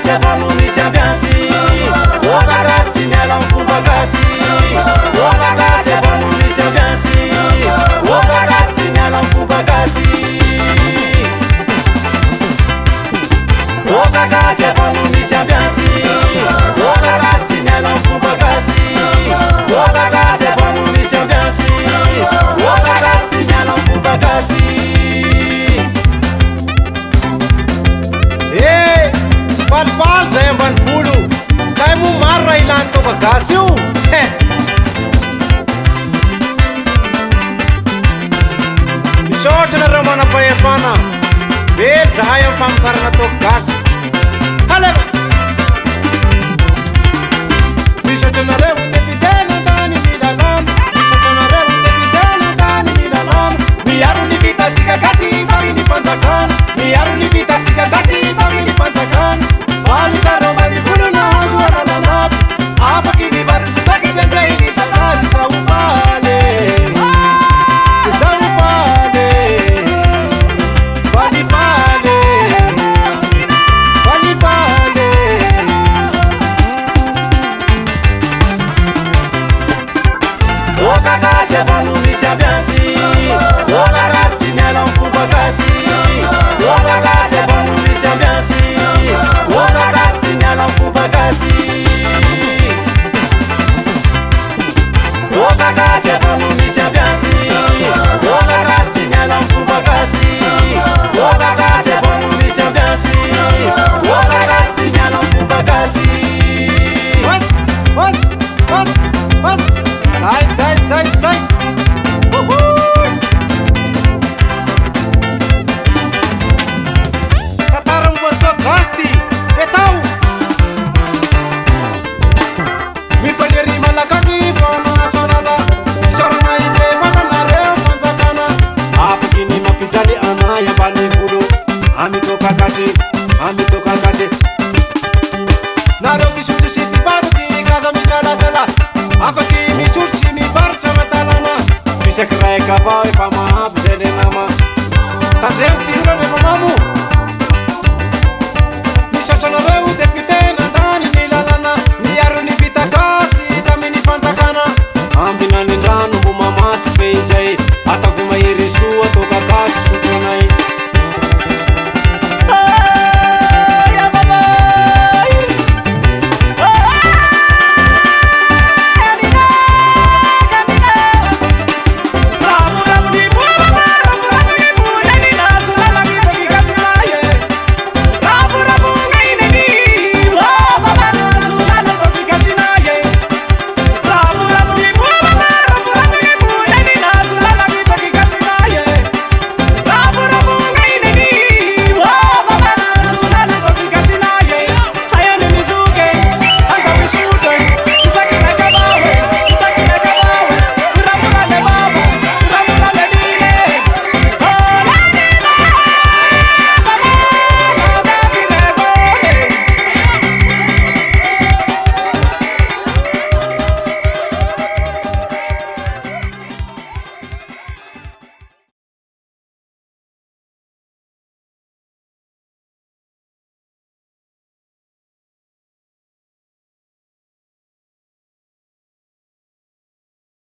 gasy avano misy ambiansy oka gasy tsy miala amin'ny fomba gasy oka gasy avano misy ambiansy oka gasy tsy miala amin'ny fomba gasy oka gasy avano misy ambiansy oka gasy tsy miala amin'ny fomba gasy oka gasy avano misy ambiansy oka gasy tsy miala amin'ny fomba gasy falifaly zay ambany volo kay mo maro raha ilany toka gasy io misaotra nareo manam-pahefana vely zahay amin'ny famokarana toka gasy halema misaotra nareo depitena tany milalama misaotra nareo depitena tany milalama miaro ny vitatsika gasy taminy fanjakana miaro ny vitatsika gasy taminy fanjakana alisareo manivolona azoalalanaby afaky nivarisitaky zenzay nisanazy zaofaly zaofaly falifaly falifaly oka gasy avano misy ambiansy oka gasy tsy miala amin'ny fomba gasy oka gasy avano misy ambiansy oka gasy tsy miala amin'ny fomba gasy oka gasy avano misy ambiansy oka gasy tsy miala amin'ny fomba gasy oka gasy avano misy ambiansy oka gasy tsy miala amin'ny fomba gasy was sai tatarang buat gasty etau mifanyeri malakasy fana sarala sarana ibe mananareo manjakana afaky ny mampijaly anay ambany volo amitoka gasy nareo misotro sy mpivarotsy kaza misalasala afaky misotro sy mivarotra matalana misaky raika avao efa mahampy zay le nama tandremo tsiro le mamamo